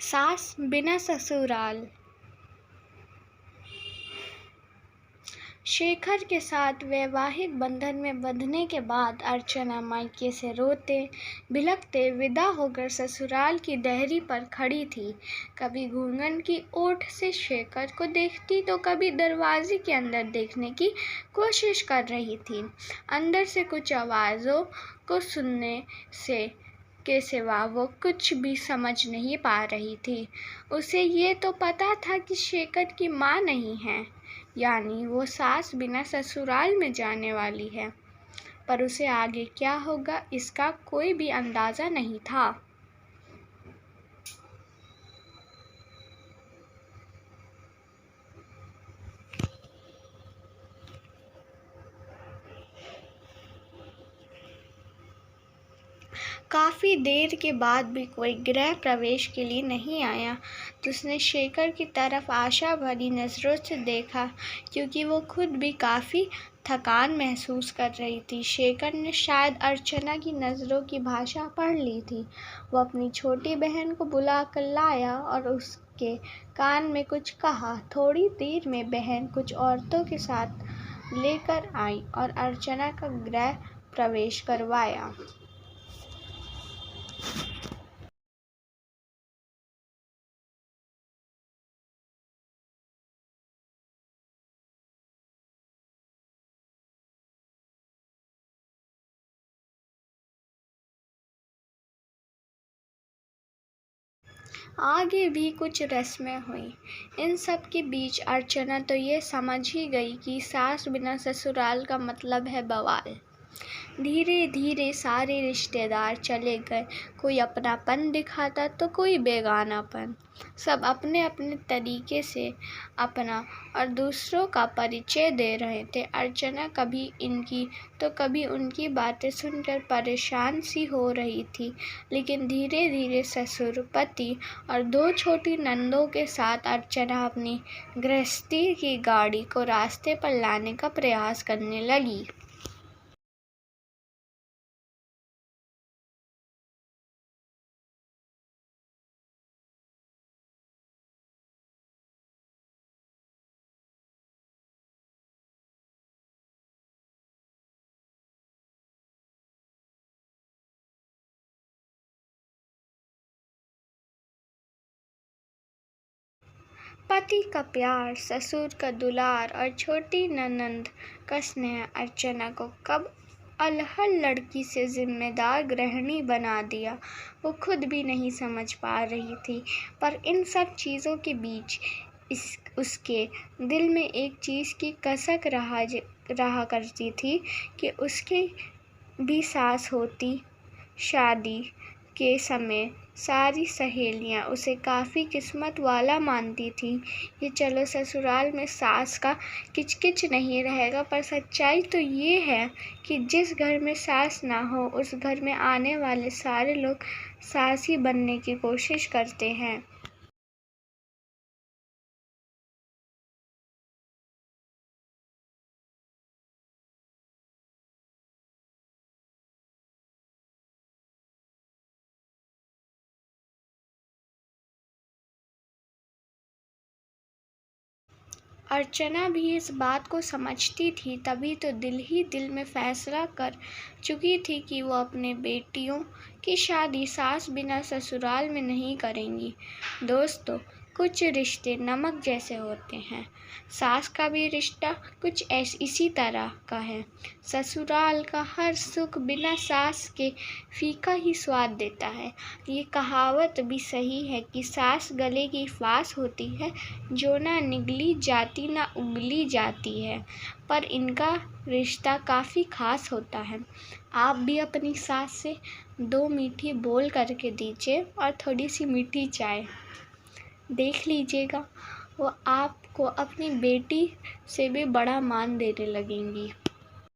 सास बिना ससुराल। शेखर के साथ वैवाहिक बंधन में बंधने के बाद अर्चना मायके से रोते बिलखते विदा होकर ससुराल की देहरी पर खड़ी थी। कभी घूंघट की ओट से शेखर को देखती तो कभी दरवाजे के अंदर देखने की कोशिश कर रही थी। अंदर से कुछ आवाज़ों को सुनने से के सिवा वो कुछ भी समझ नहीं पा रही थी। उसे ये तो पता था कि शेखर की माँ नहीं है, यानी वो सास बिना ससुराल में जाने वाली है, पर उसे आगे क्या होगा इसका कोई भी अंदाज़ा नहीं था। काफ़ी देर के बाद भी कोई गृह प्रवेश के लिए नहीं आया तो उसने शेखर की तरफ आशा भरी नज़रों से देखा, क्योंकि वो खुद भी काफ़ी थकान महसूस कर रही थी। शेखर ने शायद अर्चना की नज़रों की भाषा पढ़ ली थी। वो अपनी छोटी बहन को बुला कर लाया और उसके कान में कुछ कहा। थोड़ी देर में बहन कुछ औरतों के साथ लेकर आई और अर्चना का गृह प्रवेश करवाया। आगे भी कुछ रस्में हुई। इन सब के बीच अर्चना तो ये समझ ही गई कि सास बिना ससुराल का मतलब है बवाल। धीरे धीरे सारे रिश्तेदार चले गए। कोई अपनापन दिखाता तो कोई बेगानापन। सब अपने अपने तरीके से अपना और दूसरों का परिचय दे रहे थे। अर्चना कभी इनकी तो कभी उनकी बातें सुनकर परेशान सी हो रही थी, लेकिन धीरे धीरे ससुर, पति और 2 छोटी नंदों के साथ अर्चना अपनी गृहस्थी की गाड़ी को रास्ते पर लाने का प्रयास करने लगी। पति का प्यार, ससुर का दुलार और छोटी ननंद का स्नेह अर्चना को कब अलहड़ लड़की से जिम्मेदार गृहिणी बना दिया, वो खुद भी नहीं समझ पा रही थी। पर इन सब चीज़ों के बीच उसके दिल में एक चीज़ की कसक रहा करती थी कि उसकी भी सास होती। शादी के समय सारी सहेलियां उसे काफ़ी किस्मत वाला मानती थीं कि चलो ससुराल में सास का किचकिच नहीं रहेगा। पर सच्चाई तो ये है कि जिस घर में सास ना हो उस घर में आने वाले सारे लोग सास ही बनने की कोशिश करते हैं। अर्चना भी इस बात को समझती थी, तभी तो दिल ही दिल में फैसला कर चुकी थी कि वो अपने बेटियों की शादी सास बिना ससुराल में नहीं करेंगी। दोस्तों, कुछ रिश्ते नमक जैसे होते हैं। सास का भी रिश्ता कुछ इसी तरह का है। ससुराल का हर सुख बिना सास के फीका ही स्वाद देता है। ये कहावत भी सही है कि सास गले की फांस होती है, जो ना निगली जाती ना उगली जाती है, पर इनका रिश्ता काफ़ी खास होता है। आप भी अपनी सास से 2 मीठी बोल करके दीजिए और थोड़ी सी मीठी चाय। देख लीजिएगा, वो आपको अपनी बेटी से भी बड़ा मान देने लगेंगी।